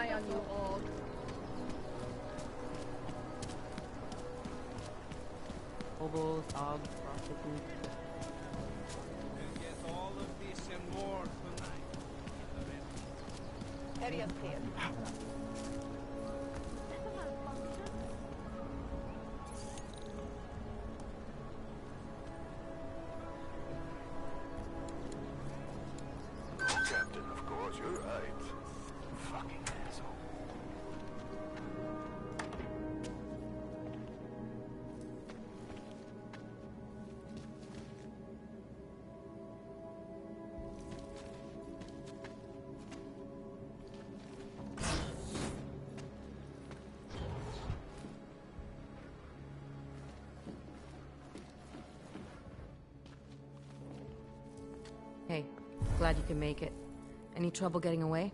eye on you, Og. Hobos, dogs, prostitutes. We'll get all of this and more tonight. Area's clear. Captain, of course, you're right. Fucking asshole. Hey, glad you can make it. Any trouble getting away?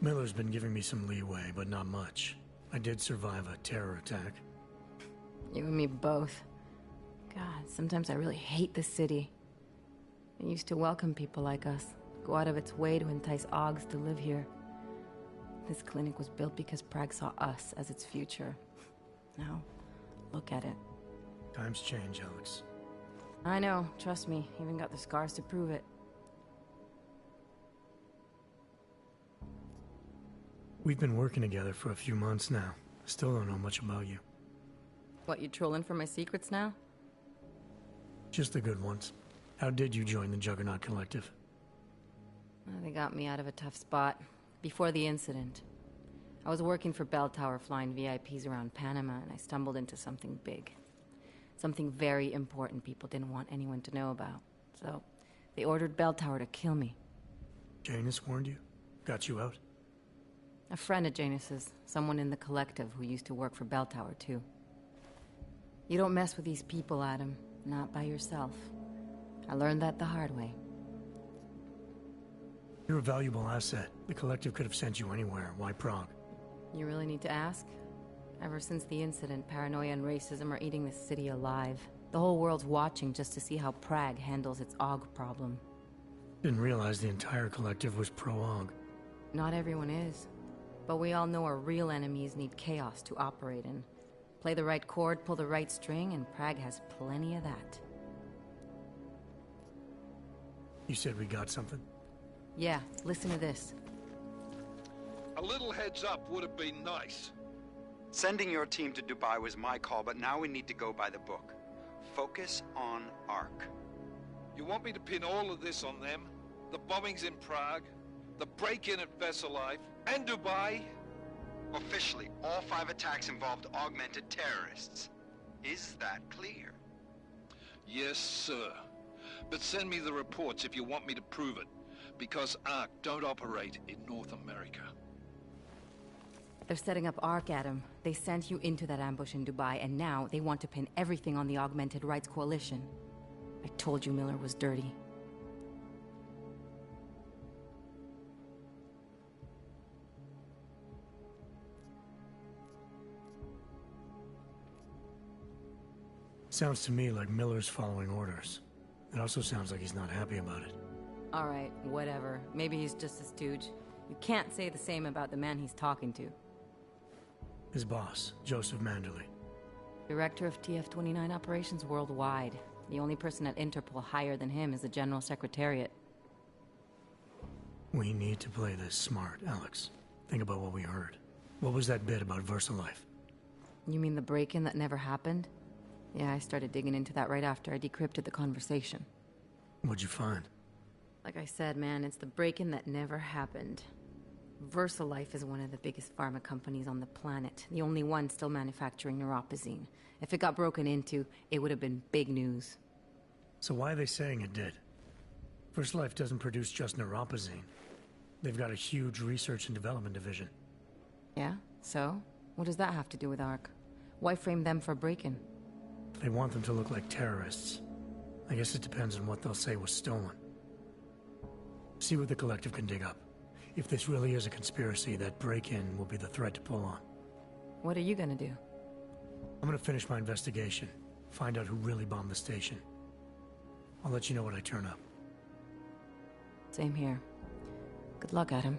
Miller's been giving me some leeway, but not much. I did survive a terror attack. You and me both. God, sometimes I really hate this city. It used to welcome people like us, go out of its way to entice Augs to live here. This clinic was built because Prague saw us as its future. Now, look at it. Times change, Alex. I know, trust me, even got the scars to prove it. We've been working together for a few months now. Still don't know much about you. What, you trolling for my secrets now? Just the good ones. How did you join the Juggernaut Collective? They got me out of a tough spot. Before the incident, I was working for Bell Tower flying VIPs around Panama, and I stumbled into something big. Something very important people didn't want anyone to know about. So, they ordered Bell Tower to kill me. Janus warned you? Got you out? A friend of Janus's, someone in the collective who used to work for Bell Tower too. You don't mess with these people, Adam. Not by yourself. I learned that the hard way. You're a valuable asset. The collective could have sent you anywhere. Why Prague? You really need to ask? Ever since the incident, paranoia and racism are eating this city alive. The whole world's watching just to see how Prague handles its AUG problem. Didn't realize the entire collective was pro-AUG. Not everyone is. But we all know our real enemies need chaos to operate in. Play the right chord, pull the right string, and Prague has plenty of that. You said we got something? Yeah, listen to this. A little heads up would have been nice. Sending your team to Dubai was my call, but now we need to go by the book. Focus on ARC. You want me to pin all of this on them? The bombings in Prague, the break-in at Vesellive, and Dubai? Officially, all 5 attacks involved augmented terrorists. Is that clear? Yes, sir. But send me the reports if you want me to prove it, because ARC don't operate in North America. They're setting up ARC, Adam. They sent you into that ambush in Dubai, and now they want to pin everything on the Augmented Rights Coalition. I told you Miller was dirty. Sounds to me like Miller's following orders. It also sounds like he's not happy about it. All right, whatever. Maybe he's just a stooge. You can't say the same about the man he's talking to. His boss, Joseph Manderley. Director of TF-29 operations worldwide. The only person at Interpol higher than him is the General Secretariat. We need to play this smart, Alex. Think about what we heard. What was that bit about VersaLife? You mean the break-in that never happened? Yeah, I started digging into that right after I decrypted the conversation. What'd you find? Like I said, man, it's the break-in that never happened. VersaLife is one of the biggest pharma companies on the planet. The only one still manufacturing neuropozyne. If it got broken into, it would have been big news. So why are they saying it did? VersaLife doesn't produce just neuropozyne. They've got a huge research and development division. Yeah? So? What does that have to do with ARC? Why frame them for break-in? They want them to look like terrorists. I guess it depends on what they'll say was stolen. See what the collective can dig up. If this really is a conspiracy, that break-in will be the thread to pull on. What are you gonna do? I'm gonna finish my investigation. Find out who really bombed the station. I'll let you know when I turn up. Same here. Good luck, Adam.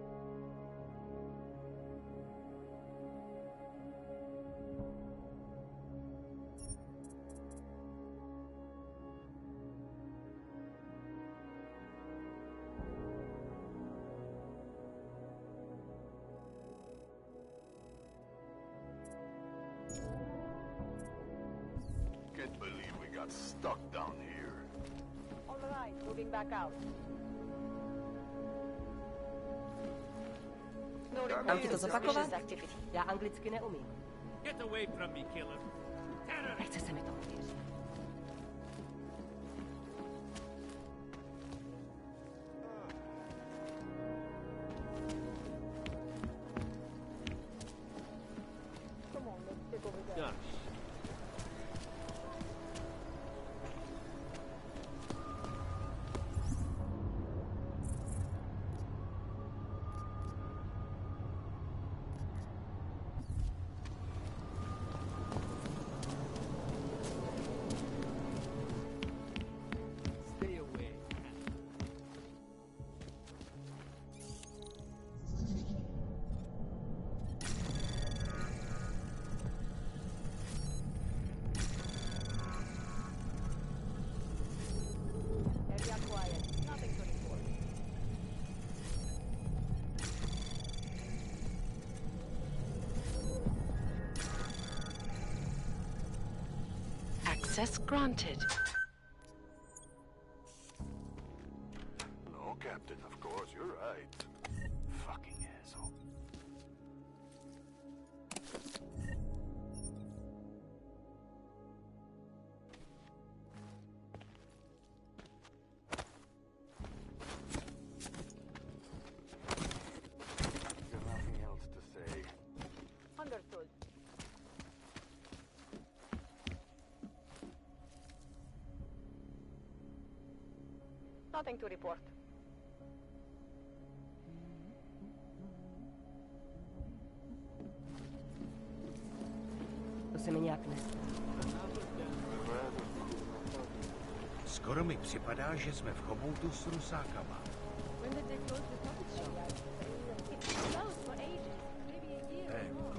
get stuck down here. All right, moving back out. No Mám ti to reports of zopakovat? suspicious activity. Já anglicky neumím. Get away from me, killer. Terrorist. Nechce se mi to věřit. Come on, let's take over there. Gosh. Stay away. Area quiet. Nothing to report. Access granted. No, Captain, of course, you're right. Fucking asshole. Got nothing else to say. Understood. Nothing to report. To se mi nějak nestane. Skoro mi připadá, že jsme v chomoutu s rusákama. When did they close the puppet shop? It's been closed for ages. Maybe a year. Hey, or more.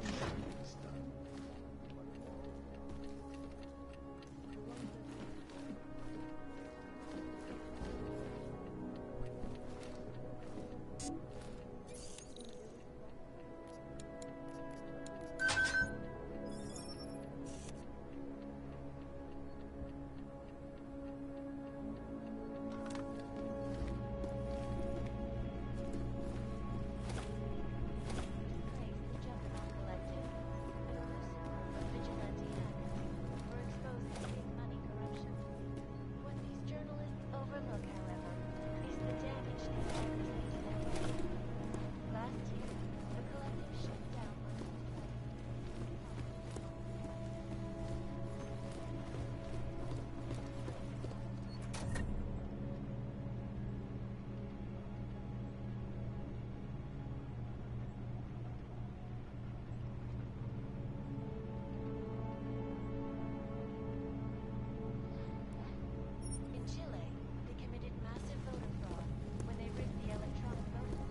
In Chile, they committed massive voter fraud when they rigged the electronic voting.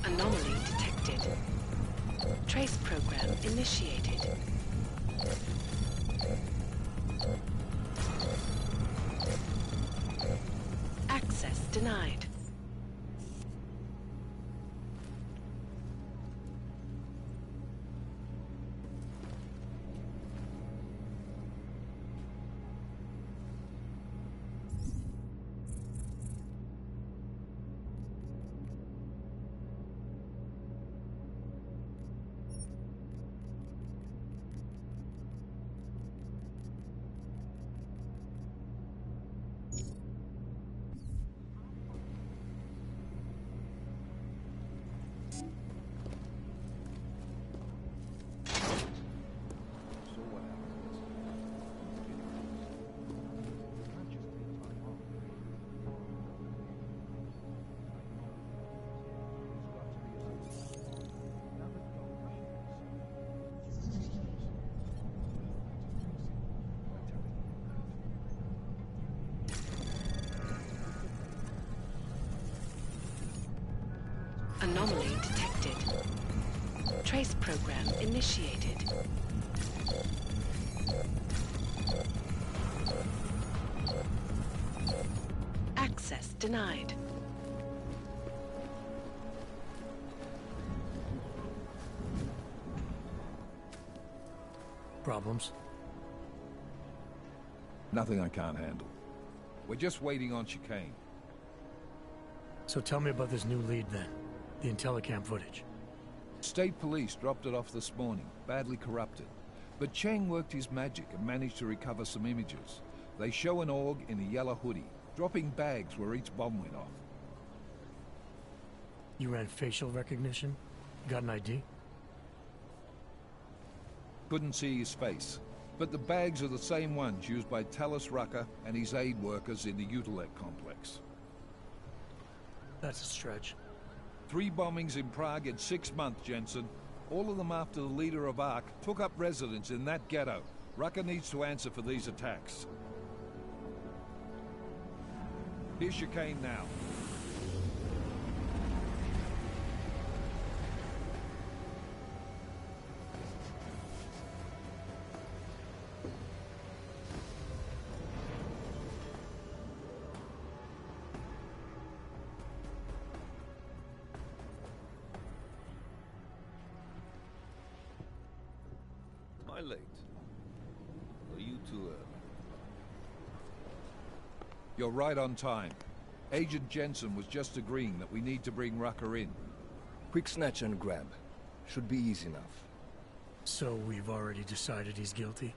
Anomaly detected. Trace program initiated. Access denied. Anomaly detected. Trace program initiated. Access Access denied. Problems? Nothing I can't handle. We're just waiting on chicane. So tell me about this new lead then. The Intellicam footage. State police dropped it off this morning, badly corrupted. But Cheng worked his magic and managed to recover some images. They show an org in a yellow hoodie, dropping bags where each bomb went off. You ran facial recognition? Got an ID? Couldn't see his face. But the bags are the same ones used by Talos Rucker and his aid workers in the Utilec complex. That's a stretch. 3 bombings in Prague in 6 months, Jensen. All of them after the leader of ARC took up residence in that ghetto. Rucker needs to answer for these attacks. Here's chicane now. Am I late? Are you too early? You're right on time. Agent Jensen was just agreeing that we need to bring Rucker in. Quick snatch and grab. Should be easy enough. So we've already decided he's guilty?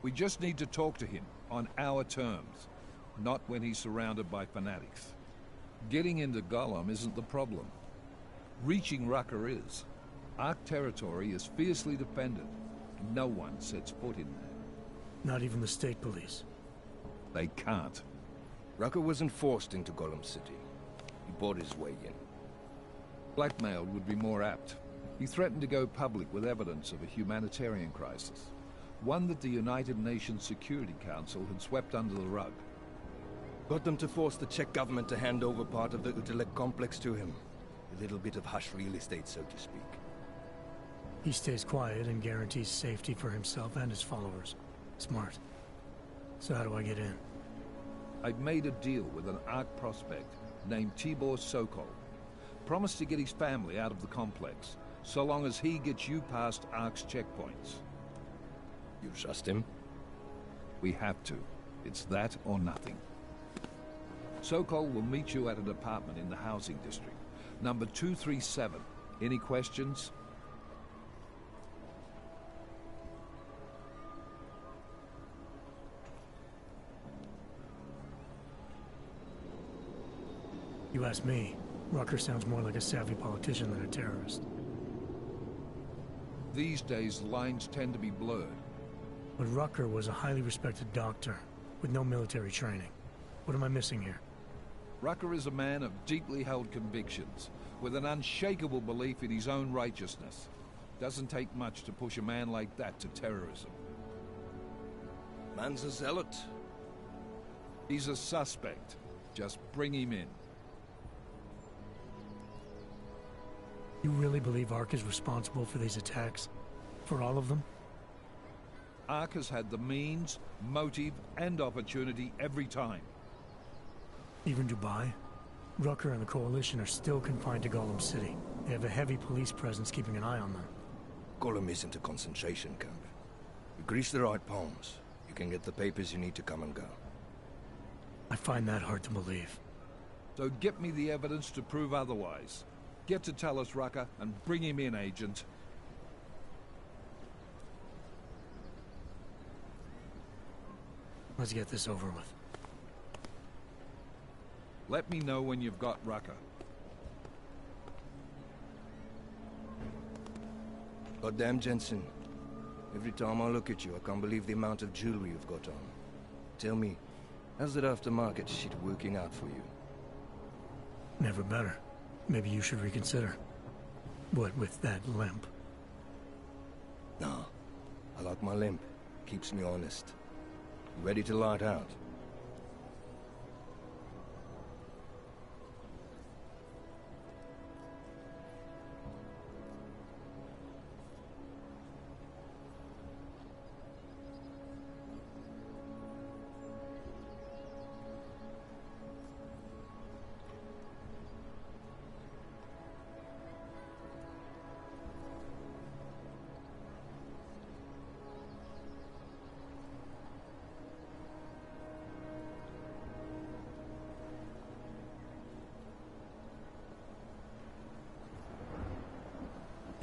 We just need to talk to him on our terms, not when he's surrounded by fanatics. Getting into Gollum isn't the problem. Reaching Rucker is. Ark territory is fiercely defended. No one sets foot in there. Not even the state police? They can't. Rucker wasn't forced into Gollum City. He bought his way in. Blackmailed would be more apt. He threatened to go public with evidence of a humanitarian crisis. One that the United Nations Security Council had swept under the rug. Got them to force the Czech government to hand over part of the Utilec complex to him. A little bit of hush real estate, so to speak. He stays quiet and guarantees safety for himself and his followers. Smart. So how do I get in? I'd made a deal with an ARC prospect named Tibor Sokol. Promised to get his family out of the complex, so long as he gets you past ARC's checkpoints. You trust him? We have to. It's that or nothing. Sokol will meet you at an apartment in the housing district. Number 237. Any questions? You ask me, Rucker sounds more like a savvy politician than a terrorist. These days, lines tend to be blurred. But Rucker was a highly respected doctor, with no military training. What am I missing here? Rucker is a man of deeply held convictions, with an unshakable belief in his own righteousness. Doesn't take much to push a man like that to terrorism. Man's a zealot. He's a suspect. Just bring him in. You really believe ARC is responsible for these attacks? For all of them? ARC has had the means, motive, and opportunity every time. Even Dubai? Rucker and the Coalition are still confined to Gollum City. They have a heavy police presence keeping an eye on them. Gollum isn't a concentration camp. You grease the right palms, you can get the papers you need to come and go. I find that hard to believe. So get me the evidence to prove otherwise. Get to Talos Rucker and bring him in, Agent. Let's get this over with. Let me know when you've got Rucker. Goddamn, Jensen. Every time I look at you, I can't believe the amount of jewelry you've got on. Tell me, how's that aftermarket shit working out for you? Never better. Maybe you should reconsider. What with that limp? No. I like my limp. Keeps me honest. You ready to light out?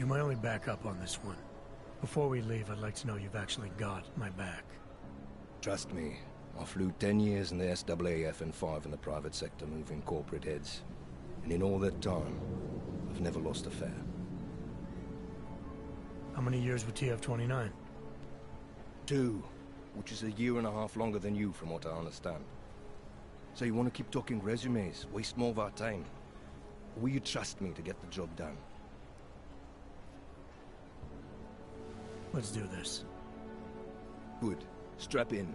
You're my only backup on this one. Before we leave, I'd like to know you've actually got my back. Trust me, I flew 10 years in the SAAF and 5 in the private sector moving corporate heads. And in all that time, I've never lost a fare. How many years with TF-29? 2, which is a year and a half longer than you from what I understand. So you want to keep talking resumes, waste more of our time? Or will you trust me to get the job done? Let's do this. Good. Strap in.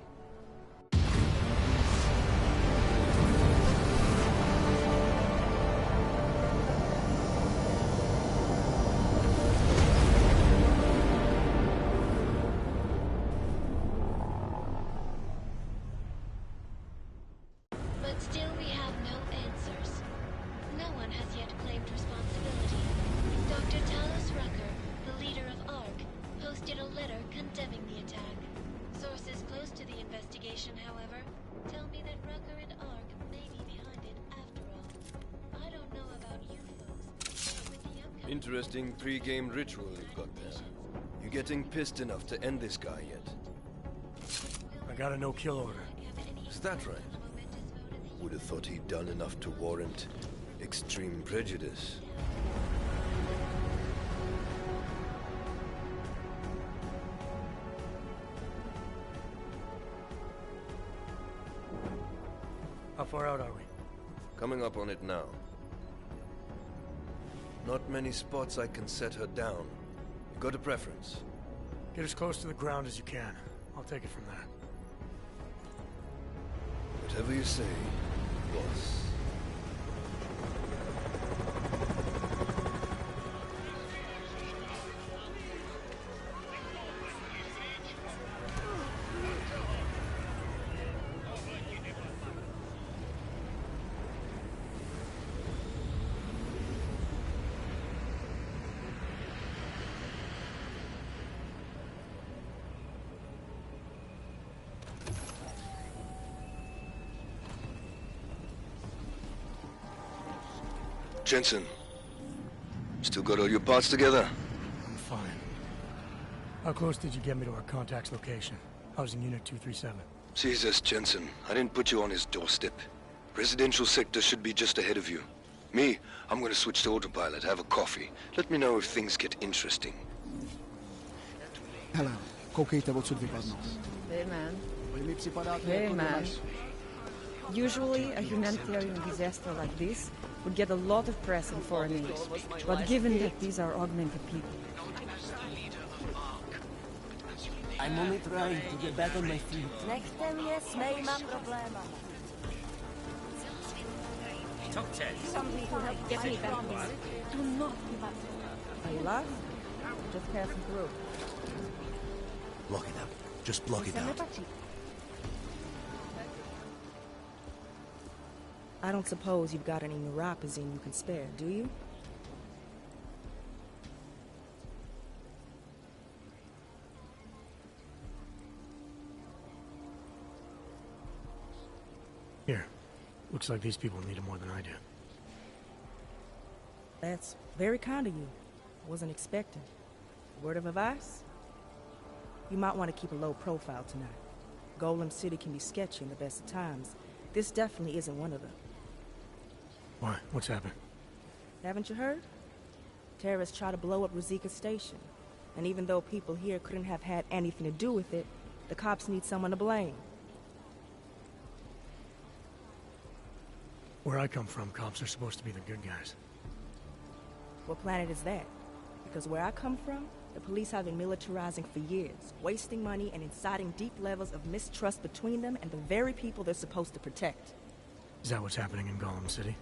But still we have no answers. No one has yet claimed responsibility. Dr. Talos Rucker, the leader of ARC, posted a letter condemning the attack. Sources close to the investigation, however, tell me that Rucker and ARC may be behind it after all. I don't know about you folks, but with the upcoming... Interesting pre-game ritual you've got there. You getting pissed enough to end this guy yet? I got a no-kill order. Is that right? Would have thought he'd done enough to warrant extreme prejudice. How far out are we? Coming up on it now. Not many spots I can set her down. You got a preference? Get as close to the ground as you can. I'll take it from there. Whatever you say, boss. Jensen, still got all your parts together? I'm fine. How close did you get me to our contact's location? Housing Unit 237. Jesus, Jensen, I didn't put you on his doorstep. Residential sector should be just ahead of you. Me, I'm gonna switch to autopilot, have a coffee. Let me know if things get interesting. Hello. Koukejte, odsud vypadnout. Hey, man. Oni mi připadáte Hey, jako man. nemáš. Usually, a humanitarian disaster like this would get a lot of press in foreign news. But given that these are augmented people... I'm only trying to get back on my feet. Nechte mě s mýma problémama. Some people have getting back. Do not give up. Are you lost? Just passing through. Block it out. Just block it out. I don't suppose you've got any neuropazine you can spare, do you? Here. Looks like these people need it more than I do. That's very kind of you. Wasn't expecting. Word of advice? You might want to keep a low profile tonight. Golem City can be sketchy in the best of times. This definitely isn't one of them. Why? What's happened? Haven't you heard? Terrorists try to blow up Ruzika Station. And even though people here couldn't have had anything to do with it, the cops need someone to blame. Where I come from, cops are supposed to be the good guys. What planet is that? Because where I come from, the police have been militarizing for years, wasting money and inciting deep levels of mistrust between them and the very people they're supposed to protect. Is that what's happening in Golem City?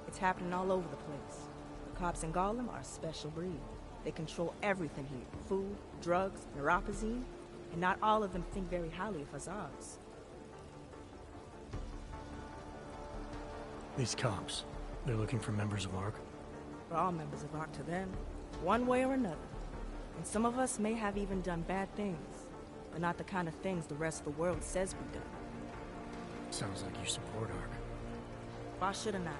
It's happening all over the place. The cops in Gollum are a special breed. They control everything here. Food, drugs, neuropazine. And not all of them think very highly of Azars. These cops, they're looking for members of ARC? We're all members of ARC to them, one way or another. And some of us may have even done bad things, but not the kind of things the rest of the world says we've done. Sounds like you support ARC. Why should I not?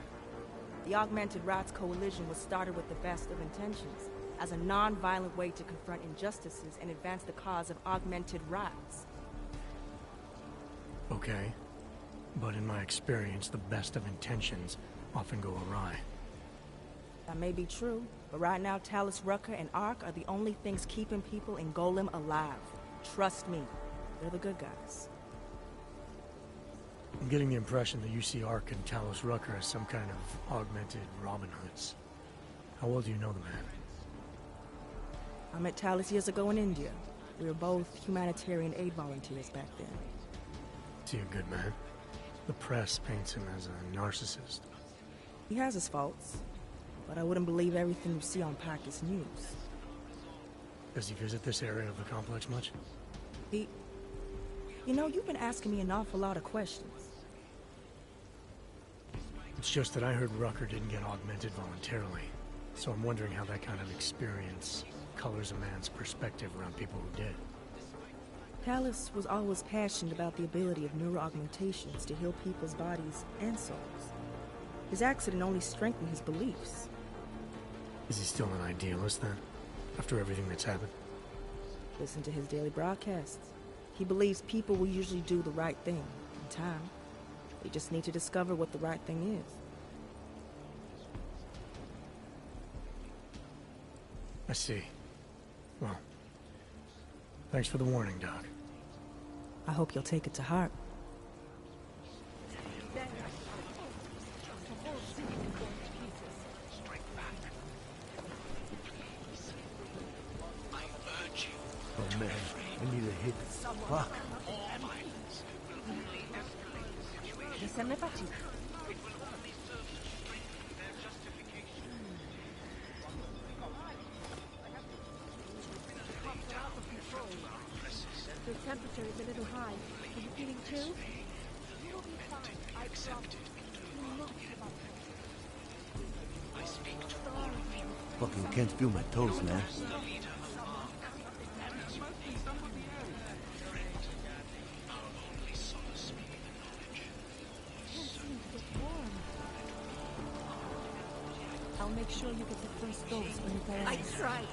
The Augmented Rights Coalition was started with the best of intentions. as a non-violent way to confront injustices and advance the cause of augmented rights. Okay. But in my experience, the best of intentions often go awry. That may be true, but right now Talus Rucker and Ark are the only things keeping people in Golem alive. Trust me, they're the good guys. I'm getting the impression that you see Ark and Talos Rucker as some kind of augmented Robin Hoods. How well do you know the man? I met Talus years ago in India. We were both humanitarian aid volunteers back then. Is he a good man? The press paints him as a narcissist. He has his faults, but I wouldn't believe everything you see on Pakistan News. Does he visit this area of the complex much? You know, you've been asking me an awful lot of questions. It's just that I heard Rucker didn't get augmented voluntarily, so I'm wondering how that kind of experience colors a man's perspective around people who did. Talus was always passionate about the ability of neuroaugmentations to heal people's bodies and souls. His accident only strengthened his beliefs. Is he still an idealist then, after everything that's happened? Listen to his daily broadcasts. He believes people will usually do the right thing in time. They just need to discover what the right thing is. I see. Well, thanks for the warning, Doc. I hope you'll take it to heart. Oh man, I need a hit. Fuck. Laissez-moi partir. The temperature is a little high. Are you feeling too? You'll be fine. I promise. Do not give up. Fucking can't feel my toes, man. I'll make sure you get the first dose when you arrive. I tried.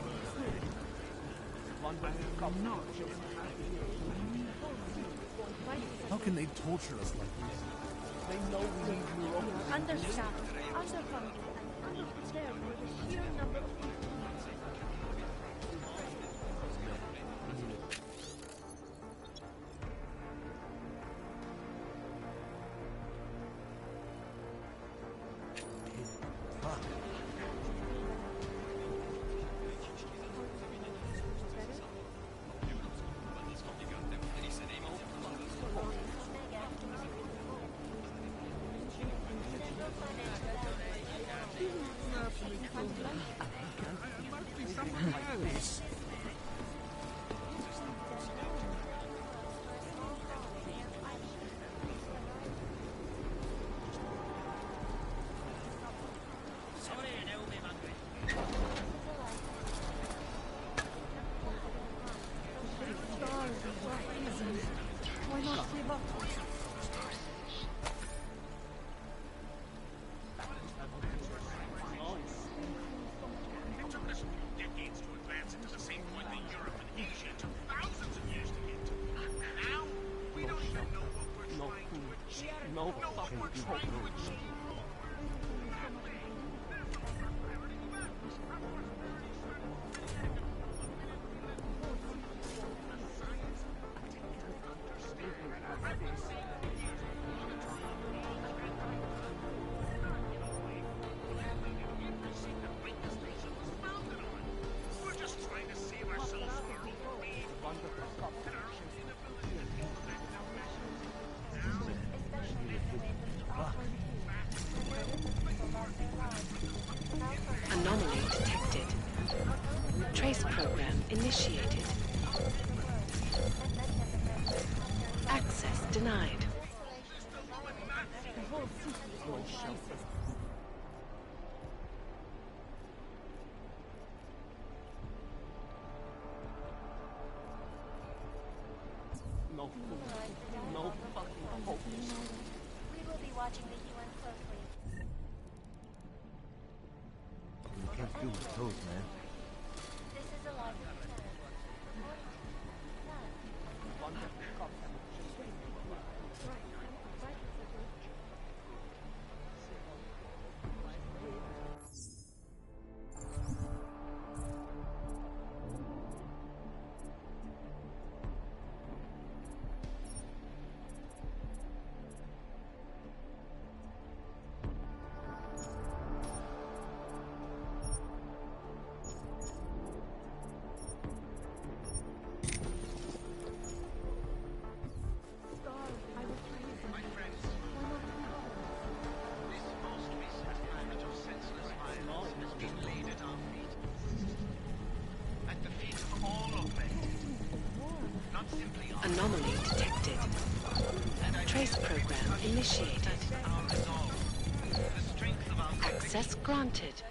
How can they torture us like this? They know we need neurosis. Understaffed, underfunded, and unprepared for the sheer number of people. Why not give up? It took us decades to advance into the same point that Europe and Asia took thousands of years to get to. Now, we don't even know what we're trying to achieve. Know what we're trying to achieve. Anomaly detected. Trace program initiated. Access denied. The whole city is full of shit. No fucking hope. We will be watching the UN closely. You can't feel my toes, man. Anomaly detected. Trace program initiated. Access granted.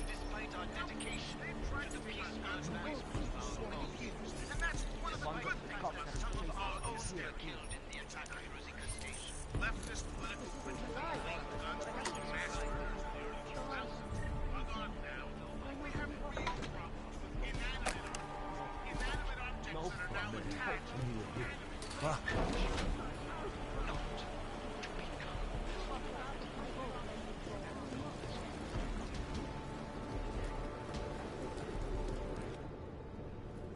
Despite our dedication to the peace movement, and that's one of the good things about some of our own were killed in the attack on Rosika Station. Leftist political guns were massacred in the early 2000s. Gone now. We have real problems with inanimate objects that are now attached.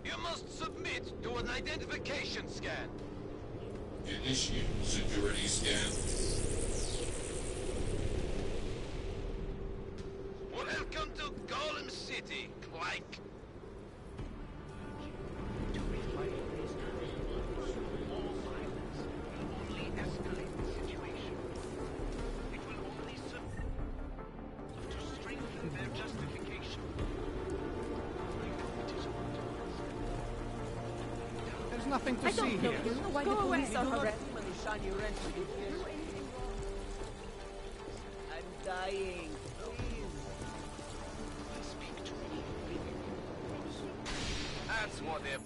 You must submit to an identification scan. Initiate security scan. Welcome to Golem City, Clank. There's nothing to see here. Why the police are harassing? I'm dying. That's what if.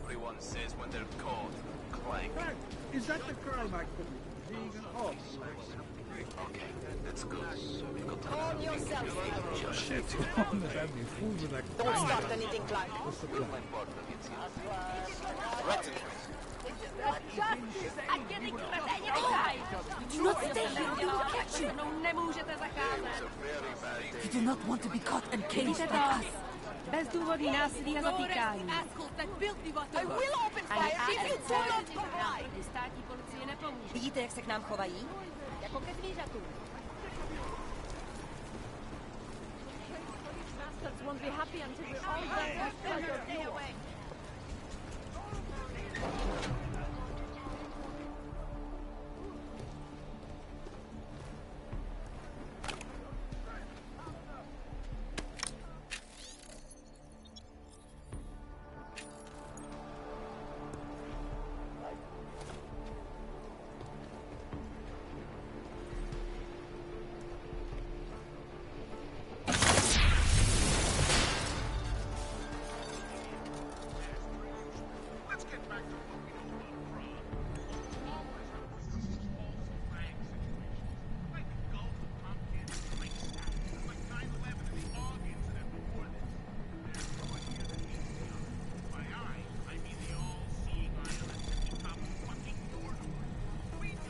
Everyone says when they're caught, Clank. Is that the crime I committed? Being an off? Okay, that's good. Calm yourself. Your shit. Don't start anything, Clank. I'm getting Do not stay here, we will catch you. Nemůžete zacházet. You do not want to be caught and caged like us. Bezdůvodný násilí a zatýkání. I will open fire if you do not comply. Státní policie nepomůže. Vidíte, jak se k nám chovají? Jako ke zvířatům. Bastards won't be happy until we're all done. Stay away.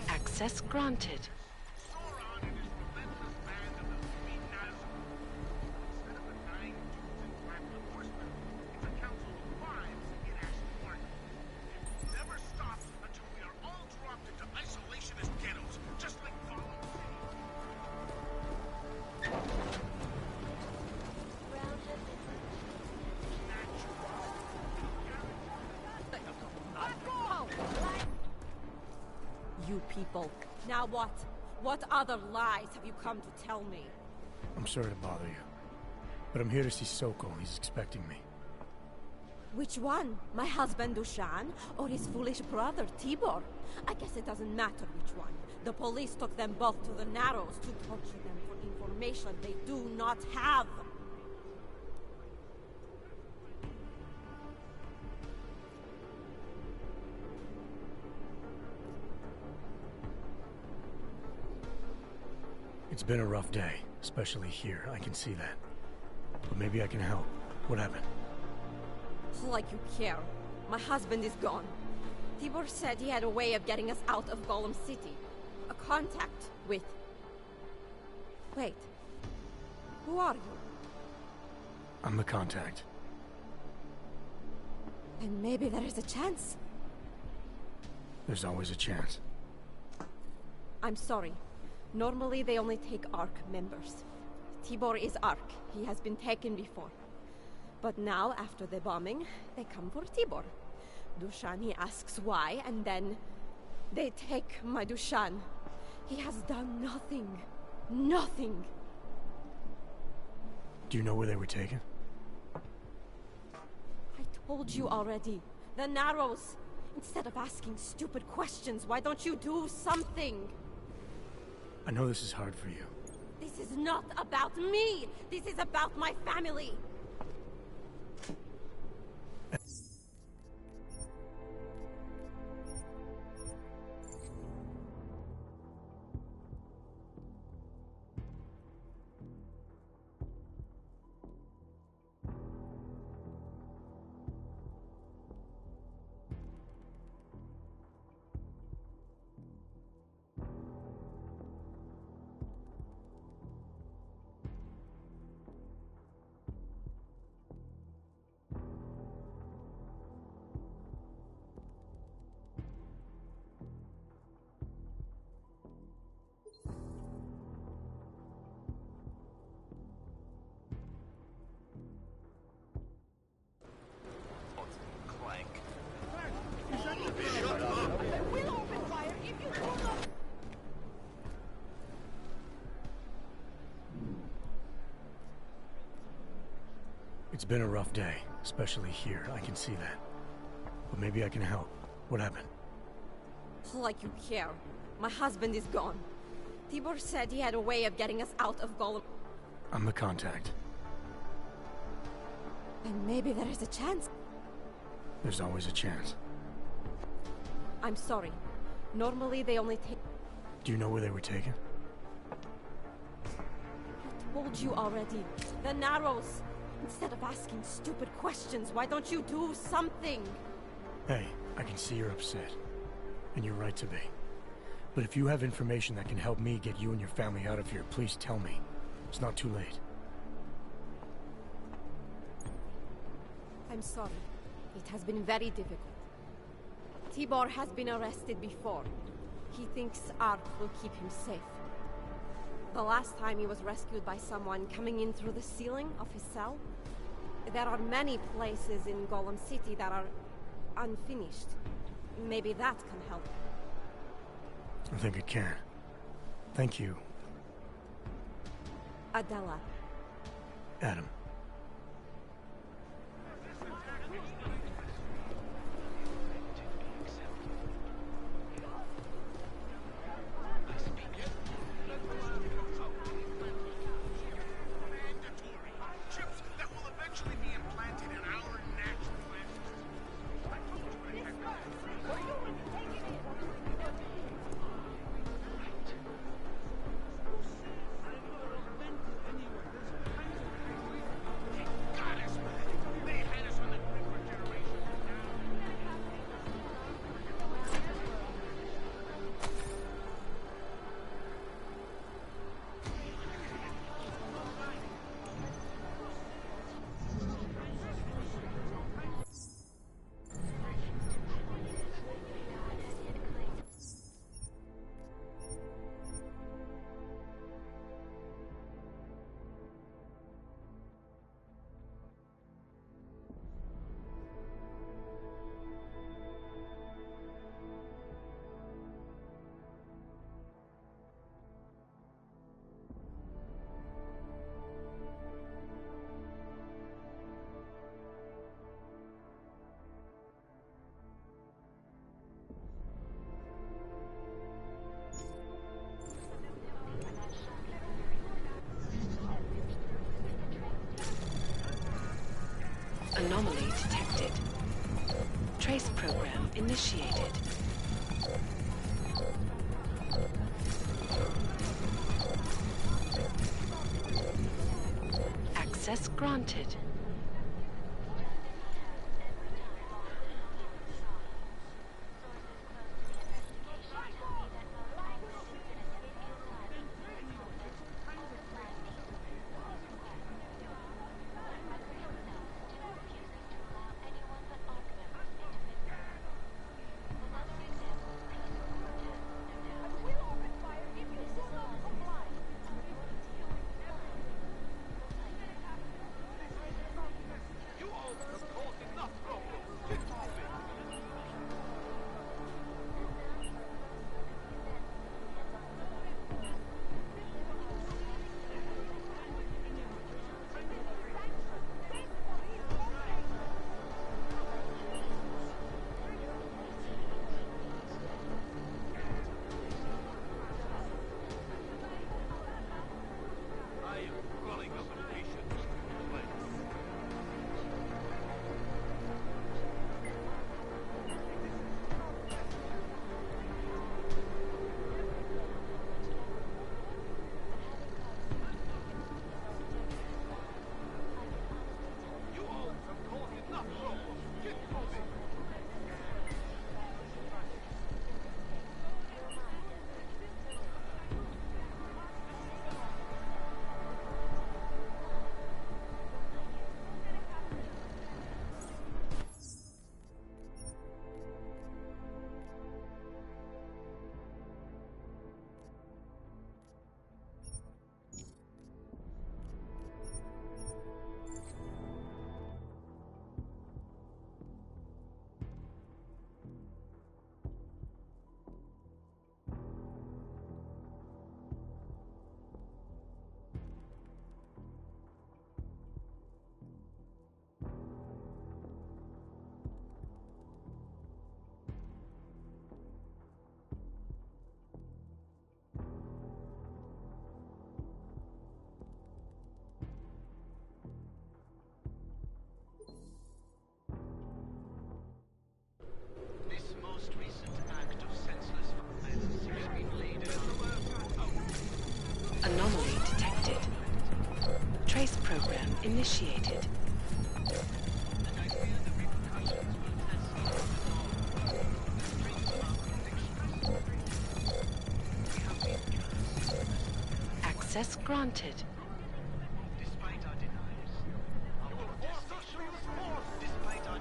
Access granted. You people. Now what? What other lies have you come to tell me? I'm sorry to bother you, but I'm here to see Soko. He's expecting me. Which one? My husband Dushan or his foolish brother Tibor? I guess it doesn't matter which one. The police took them both to the Narrows to torture them for information they do not have. It's been a rough day, especially here. I can see that. But maybe I can help. What happened? Like you care. My husband is gone. Tibor said he had a way of getting us out of Golem City. A contact with... Wait. Who are you? I'm the contact. And maybe there is a chance. There's always a chance. I'm sorry. Normally they only take ARC members. Tibor is ARC. He has been taken before. But now, after the bombing, they come for Tibor. Dushan, he asks why, and then they take my Dushan. He has done nothing. Nothing. Do you know where they were taken? I told you already. The Narrows. Instead of asking stupid questions, why don't you do something? I know this is hard for you. This is not about me! This is about my family! It's been a rough day, especially here. I can see that. But maybe I can help. What happened? Like you care. My husband is gone. Tibor said he had a way of getting us out of Golem. I'm the contact. Then maybe there is a chance. There's always a chance. I'm sorry. Normally they only take... Do you know where they were taken? I told you already. The Narrows. Instead of asking stupid questions, why don't you do something? Hey, I can see you're upset. And you're right to be. But if you have information that can help me get you and your family out of here, please tell me. It's not too late. I'm sorry. It has been very difficult. Tibor has been arrested before. He thinks Ark will keep him safe. The last time he was rescued by someone coming in through the ceiling of his cell. There are many places in Golem City that are unfinished. Maybe that can help. I think it can. Thank you, Adela. Adam. Anomaly detected. Trace program initiated. Access granted. program initiated. Access granted. Despite our denials, our protestations, despite our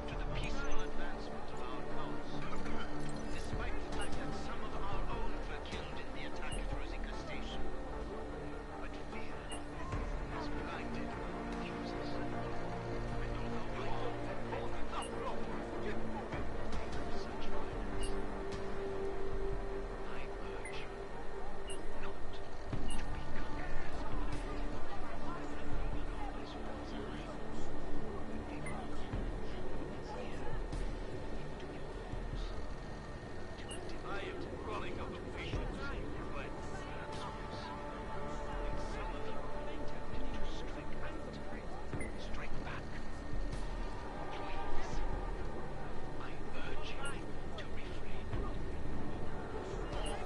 to the peaceful advancement of our cause, despite the fact that some of our own were killed in the attack at Rosica Station. But fear has blinded our accusers. And although we all such violence, I urge you not to become as always was I. I am calling up officials and requests answers. And some of them attempted to strike out, strike back. Please, I urge you to refrain.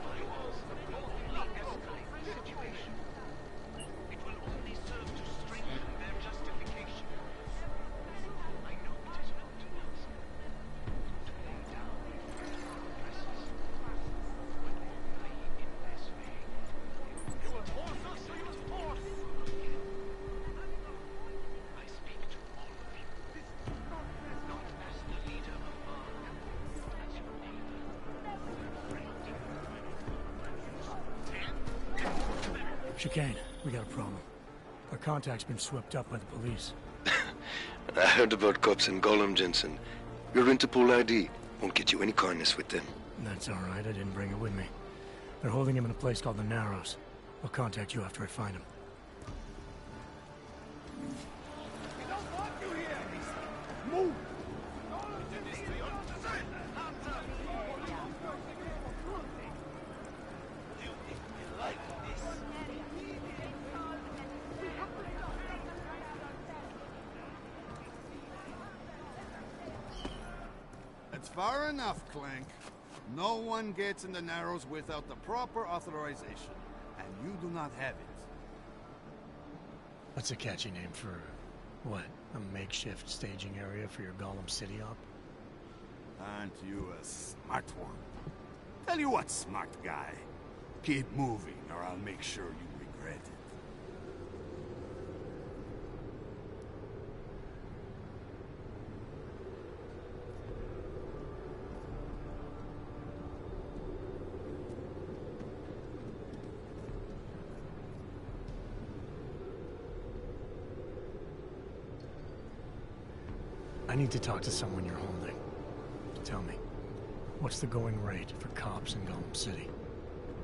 Violence will only escalate the situation. It will only serve to strengthen their justification. I know it is not enough to lay down oppressors, but only in this way. You will force us to use force! I speak to all of you, not as the leader of Ark, but as your neighbor, friend. Chicane, we got a problem. Our contact's been swept up by the police. I heard about cops in Gollum, Jensen. Your Interpol ID won't get you any kindness with them. That's all right, I didn't bring it with me. They're holding him in a place called the Narrows. I'll contact you after I find him. Move! It's far enough, Clank. No one gets in the Narrows without the proper authorization, and you do not have it. That's a catchy name for, what, a makeshift staging area for your Gollum City op? Aren't you a smart one? Tell you what, smart guy. Keep moving, or I'll make sure you regret it. I need to talk to someone you're holding. Tell me, what's the going rate for cops in Gollum City?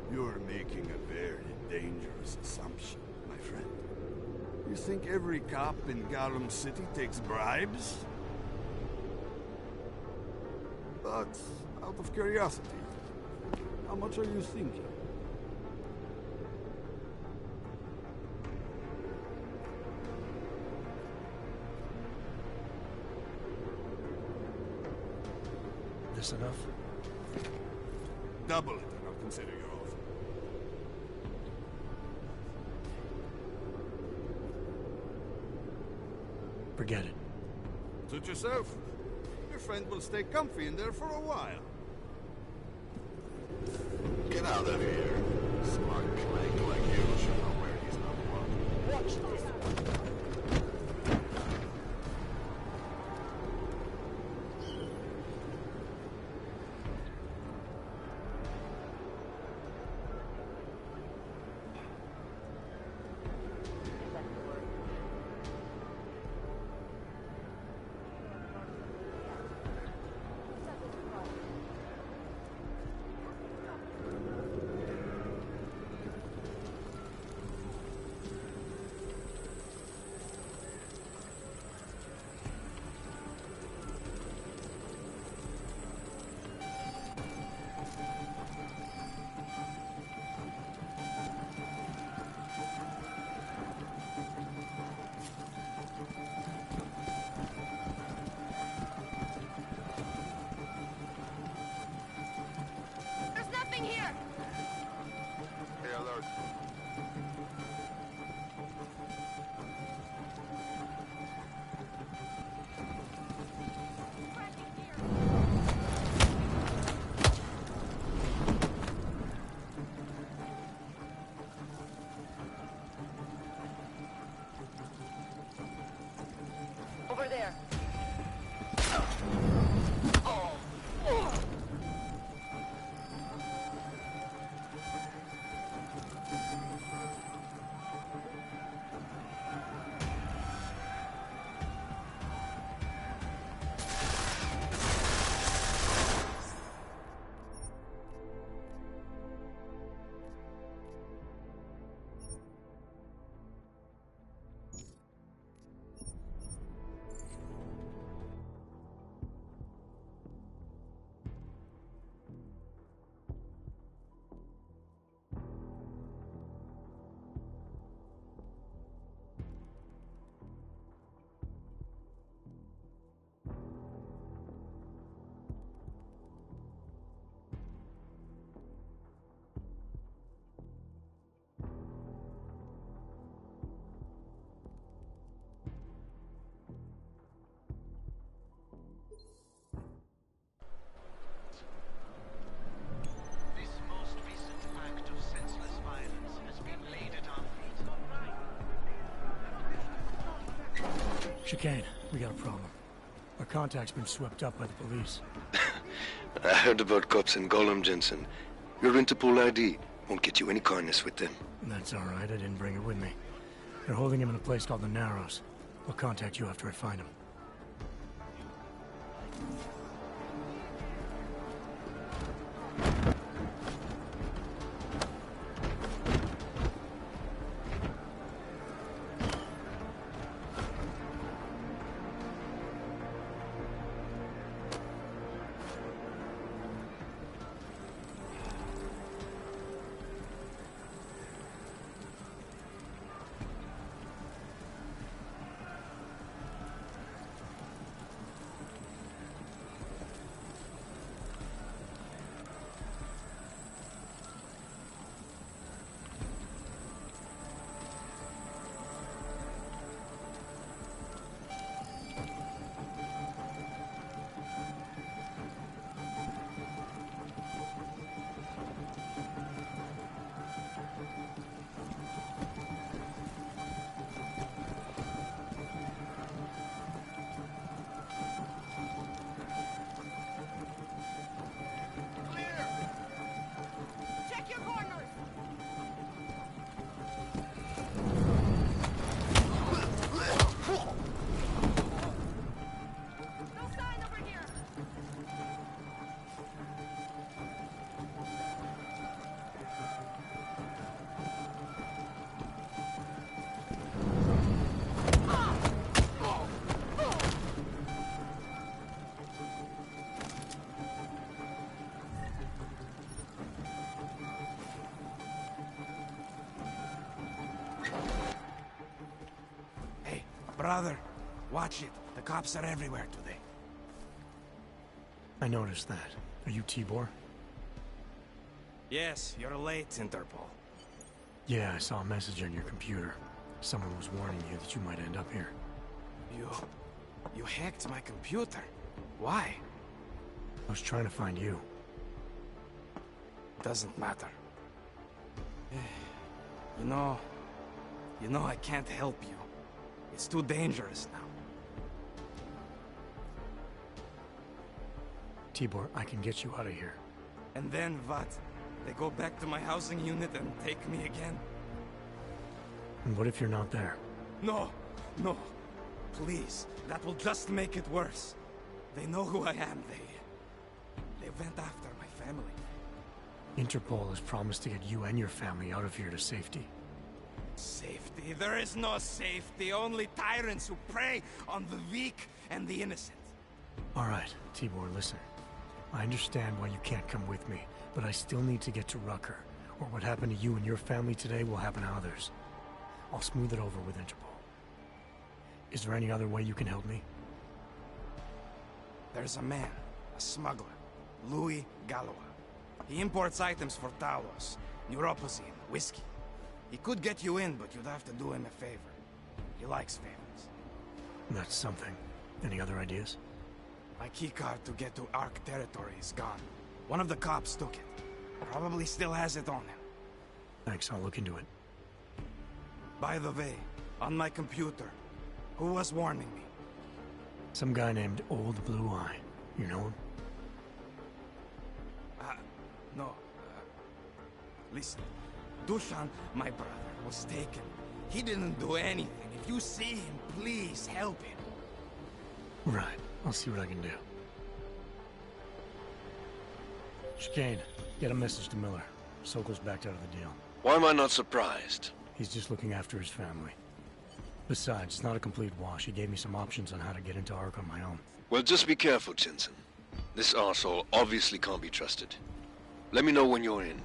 You're making a very dangerous assumption, my friend. You think every cop in Gollum City takes bribes? But, out of curiosity, how much are you thinking? This enough? Double it, and I'll consider your offer. Forget it. Suit yourself. Your friend will stay comfy in there for a while. Get out of here. Smart Clank like you should know where he's not welcome. Watch this. Over there. Chicane, we got a problem. Our contact's been swept up by the police. I heard about cops in Gollum, Jensen. Your Interpol ID won't get you any kindness with them. That's all right, I didn't bring it with me. They're holding him in a place called the Narrows. I'll contact you after I find him. Brother, watch it. The cops are everywhere today. I noticed that. Are you Tibor? Yes, you're late, Interpol. Yeah, I saw a message on your computer. Someone was warning you that you might end up here. You hacked my computer. Why? I was trying to find you. Doesn't matter. You know I can't help you. It's too dangerous now. Tibor, I can get you out of here. And then what? They go back to my housing unit and take me again? And what if you're not there? No. Please. That will just make it worse. They know who I am. They went after my family. Interpol has promised to get you and your family out of here to safety. Safety? There is no safety. Only tyrants who prey on the weak and the innocent. All right, Tibor, listen. I understand why you can't come with me, but I still need to get to Rucker, or what happened to you and your family today will happen to others. I'll smooth it over with Interpol. Is there any other way you can help me? There's a man, a smuggler, Louis Galois. He imports items for Talos, neuropozyne, whiskey. He could get you in, but you'd have to do him a favor. He likes favors. That's something. Any other ideas? My keycard to get to Ark territory is gone. One of the cops took it. Probably still has it on him. Thanks, I'll look into it. By the way, on my computer, who was warning me? Some guy named Old Blue Eye. You know him? No. Listen, Dushan, my brother, was taken. He didn't do anything. If you see him, please help him. Right. I'll see what I can do. Chicane, get a message to Miller. Sokol's backed out of the deal. Why am I not surprised? He's just looking after his family. Besides, it's not a complete wash. He gave me some options on how to get into Ark on my own. Well, just be careful, Jensen. This arsehole obviously can't be trusted. Let me know when you're in.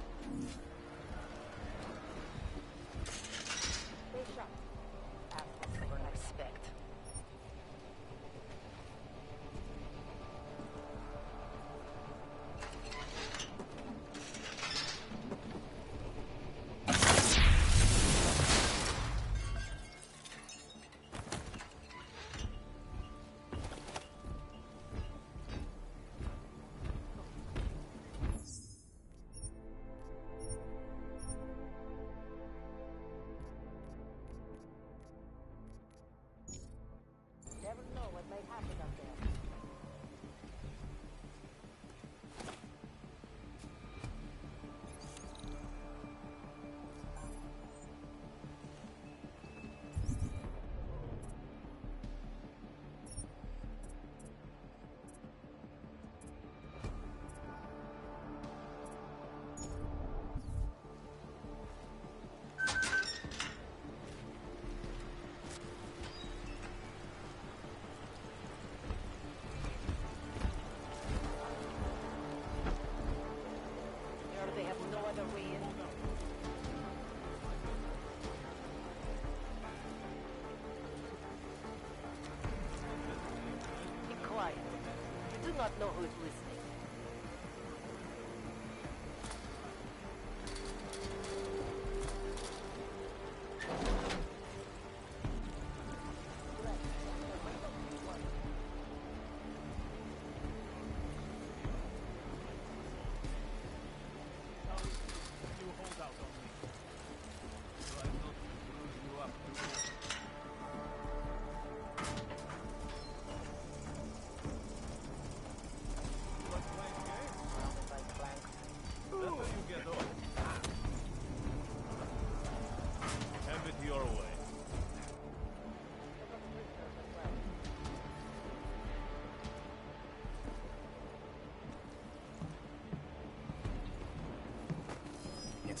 Not know who's listening.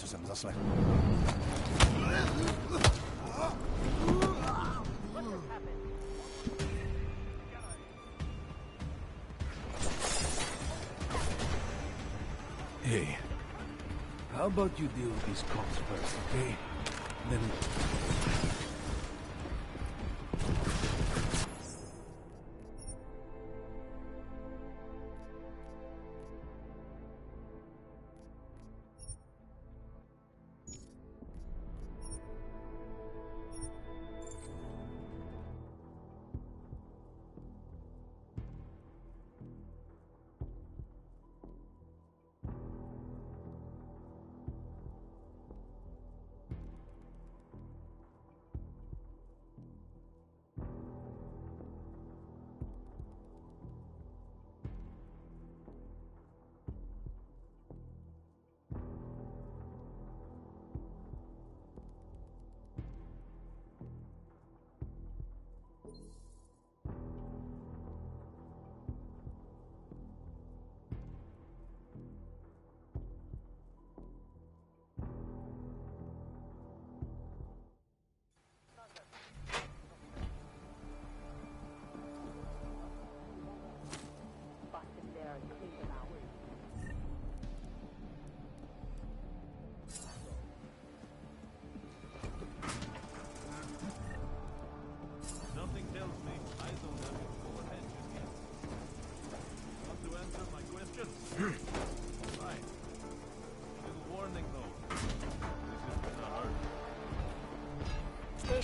Some zasle. Hey, how about you deal with these cops first, okay? Then...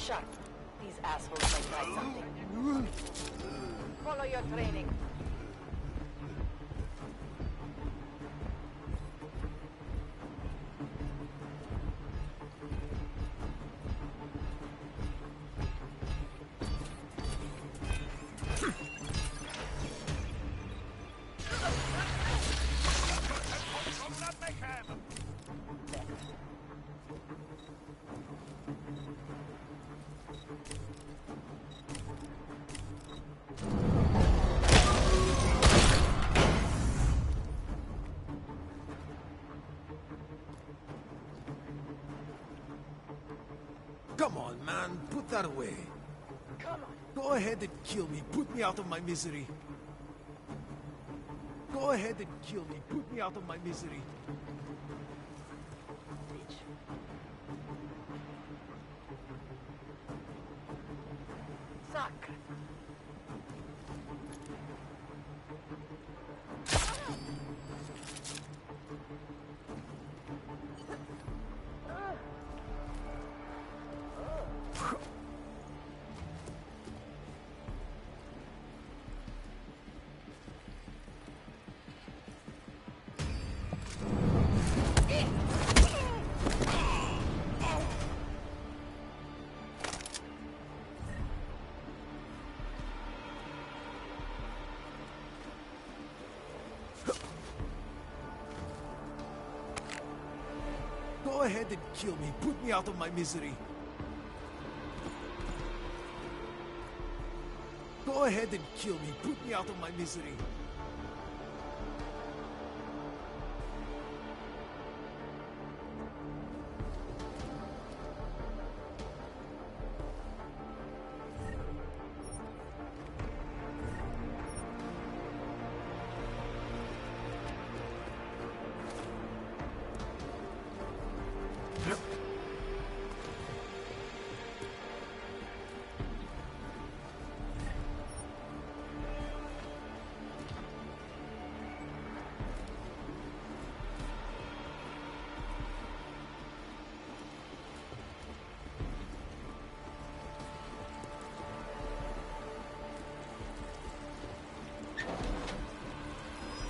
Sharp. These assholes might try something. Follow your training. Come on, man. Put that away. Come on. Go ahead and kill me. Put me out of my misery. Go ahead and kill me. Put me out of my misery. Bitch. Suck. Go ahead and kill me. Put me out of my misery. Go ahead and kill me. Put me out of my misery.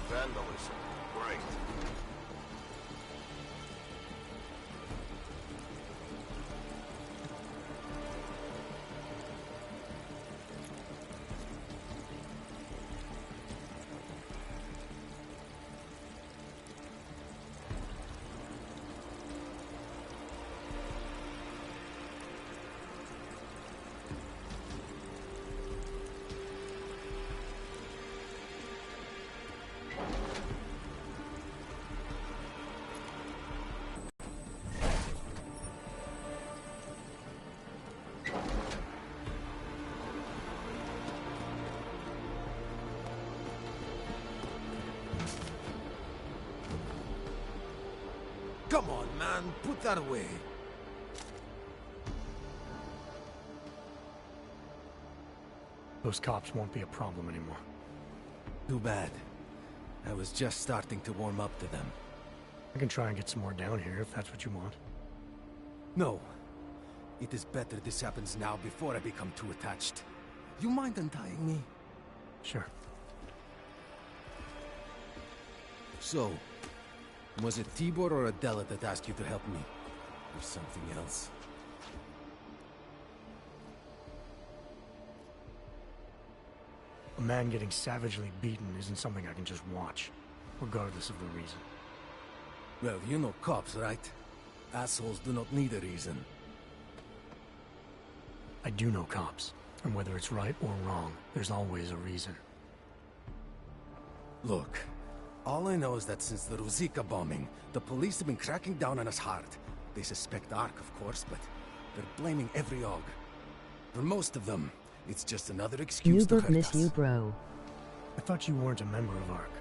Vandalism. Great. Come on, man. Put that away. Those cops won't be a problem anymore. Too bad. I was just starting to warm up to them. I can try and get some more down here if that's what you want. No. It is better this happens now before I become too attached. You mind untying me? Sure. So, was it Tibor or Adela that asked you to help me? Or something else? A man getting savagely beaten isn't something I can just watch, regardless of the reason. Well, you know cops, right? Assholes do not need a reason. I do know cops, and whether it's right or wrong, there's always a reason. Look, all I know is that since the Ruzicka bombing, the police have been cracking down on us hard. They suspect Ark, of course, but they're blaming every AUG. For most of them, it's just another excuse to hurt us. You, bro. I thought you weren't a member of Ark.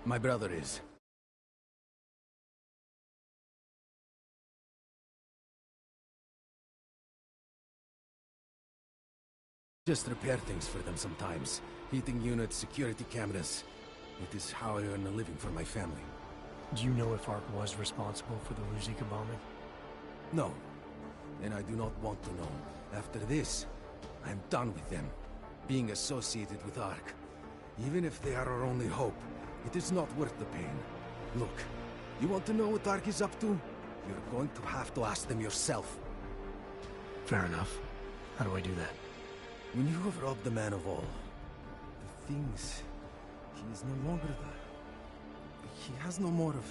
My brother is. Just repair things for them sometimes. Heating units, security cameras. It is how I earn a living for my family. Do you know if Ark was responsible for the Ruzicka bombing? No. and I do not want to know. After this, I am done with them, being associated with Ark. Even if they are our only hope, it is not worth the pain. Look, you want to know what Ark is up to? You're going to have to ask them yourself. Fair enough. How do I do that? When you have robbed the man of all, the things, he is no longer the... He has no more of...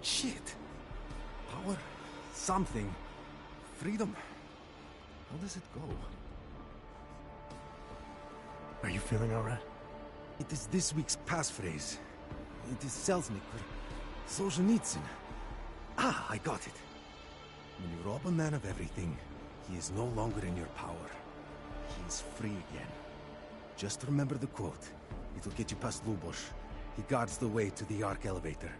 shit. Power. Something. Freedom. How does it go? Are you feeling alright? It is this week's passphrase. It is Selznick or Solzhenitsyn. Ah, I got it. When you rob a man of everything, he is no longer in your power. He is free again. Just remember the quote. It'll get you past Lubosh. He guards the way to the Ark elevator.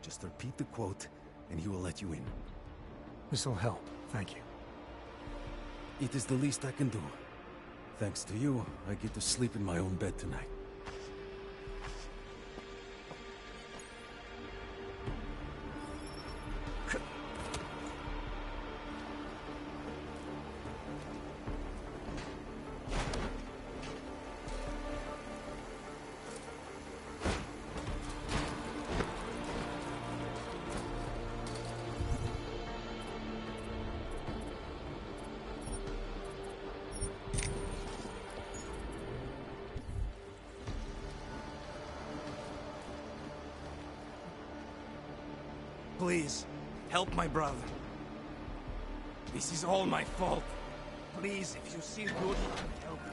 Just repeat the quote, and he will let you in. This'll help, thank you. It is the least I can do. Thanks to you, I get to sleep in my own bed tonight. Please, help my brother. This is all my fault. Please, if you see good, help me.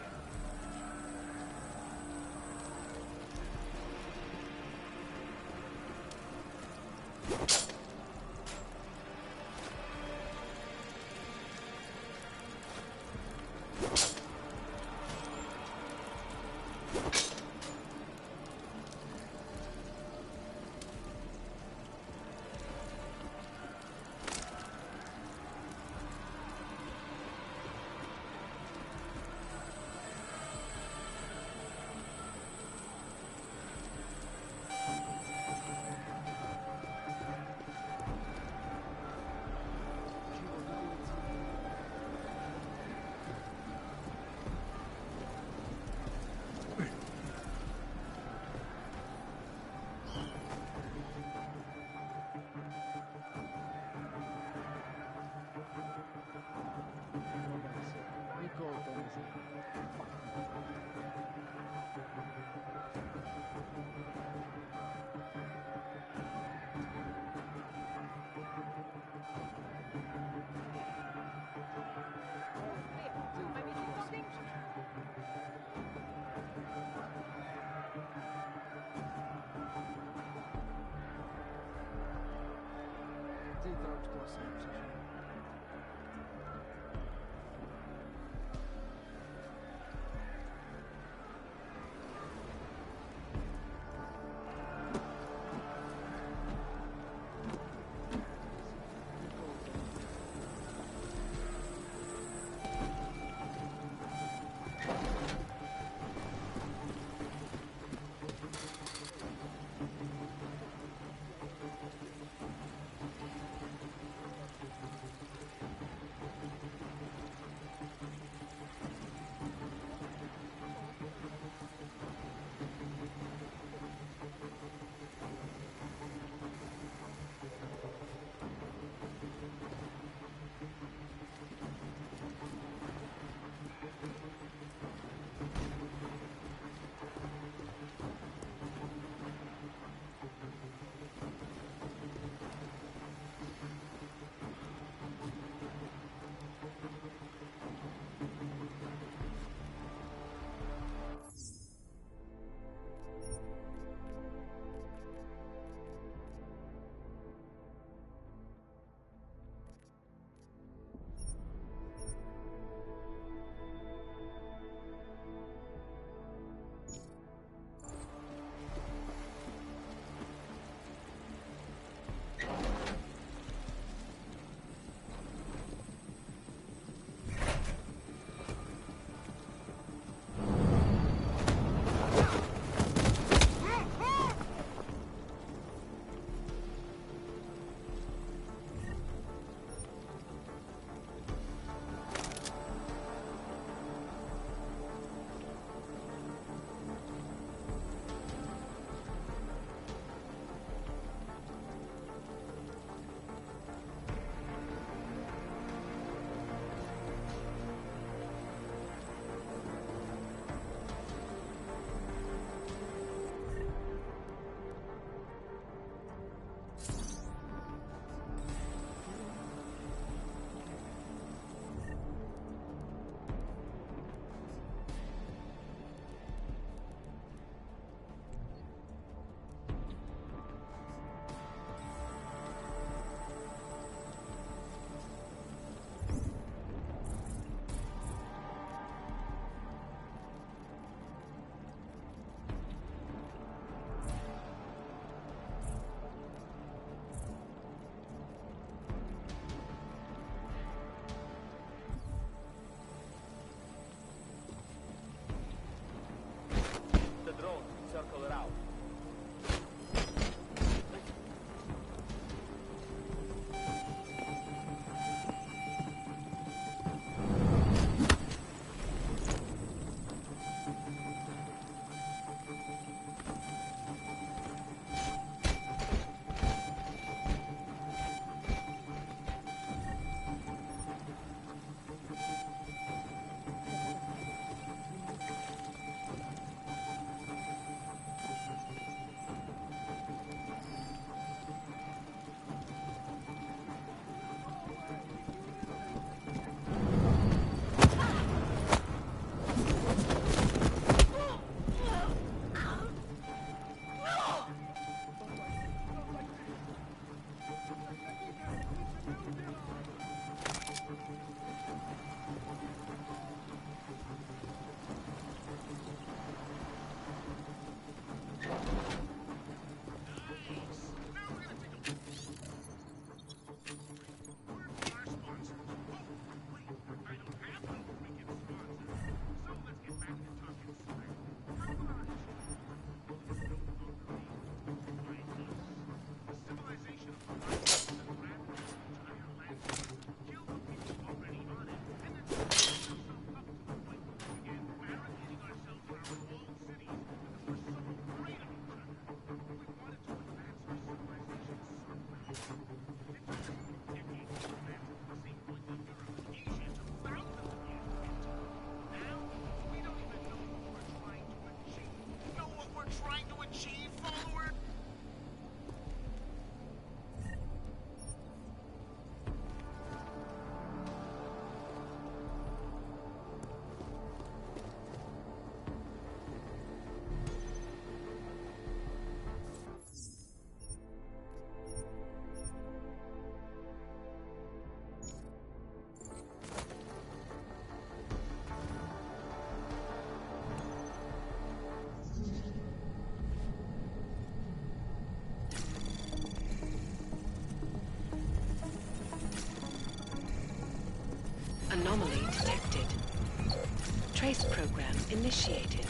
Trace program initiated.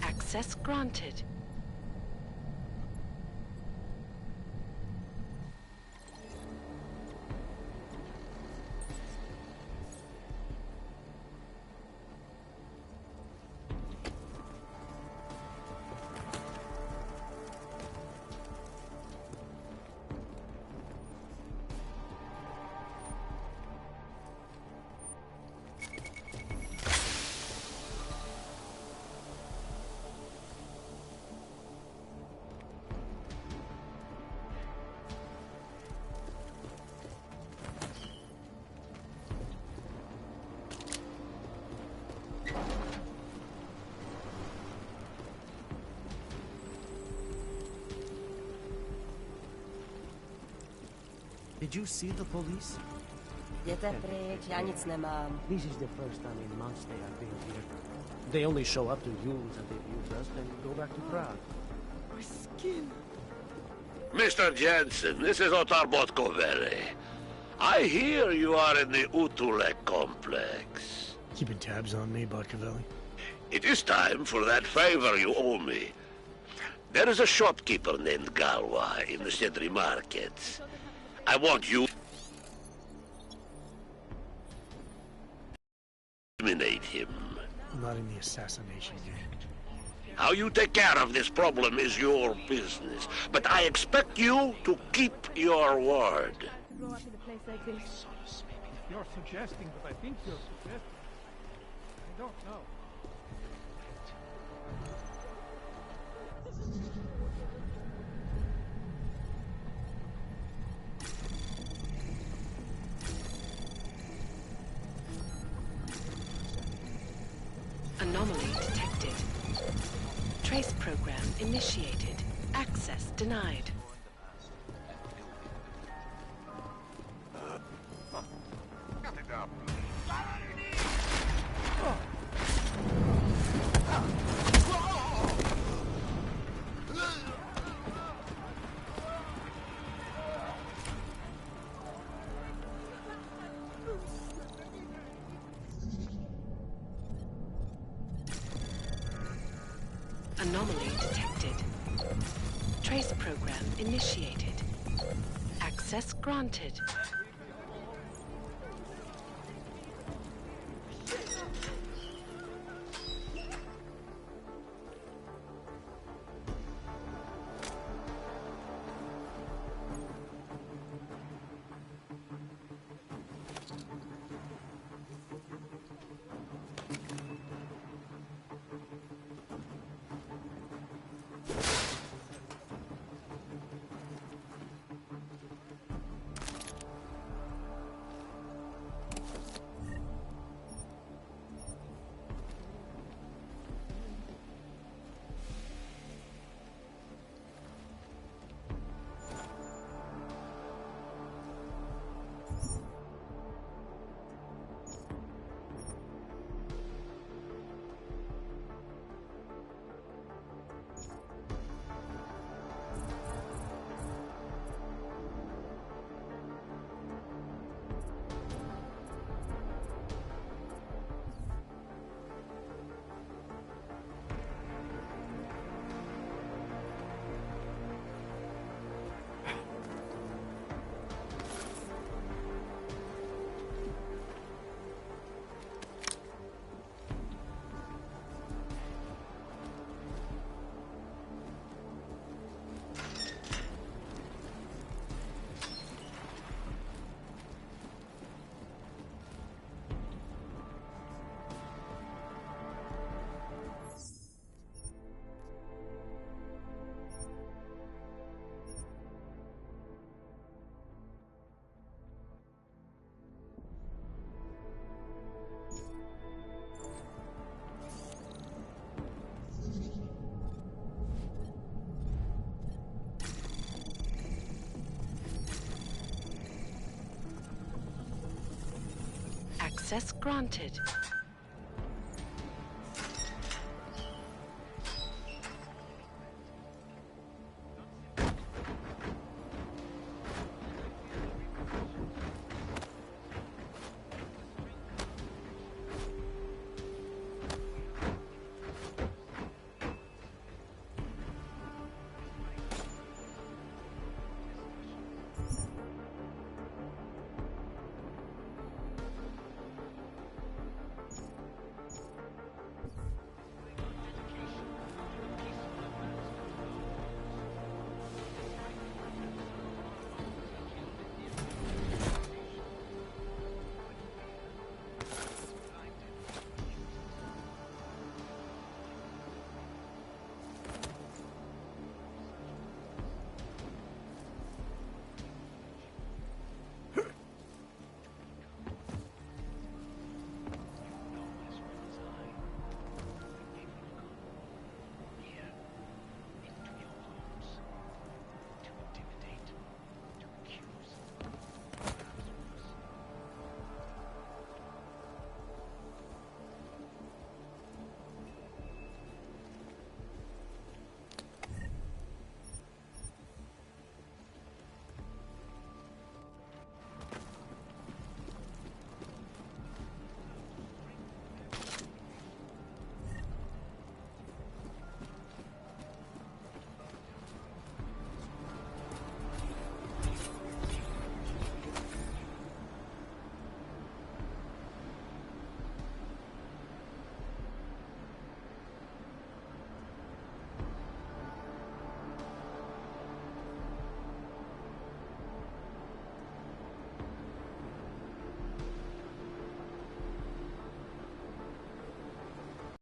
Access granted. Did you see the police? Jděte pryč, já nic nemám. This is the first time in months they have been here. They only show up to use and abuse us, then go back to Prague. My skin. Mr. Jensen, this is Otar Botkovere. I hear you are in the Utulek complex. Keeping tabs on me, Botkovelli? It is time for that favor you owe me. There is a shopkeeper named Galwa in the Sentry Market. I want you to eliminate him. I'm not in the assassination game. How you take care of this problem is your business, but I expect you to keep your word. Grow up in a place like this. You're suggesting, but I think you're suggesting. I don't know. Anomaly detected. Trace program initiated. Access denied. Anomaly detected. Trace program initiated. Access granted. Access granted.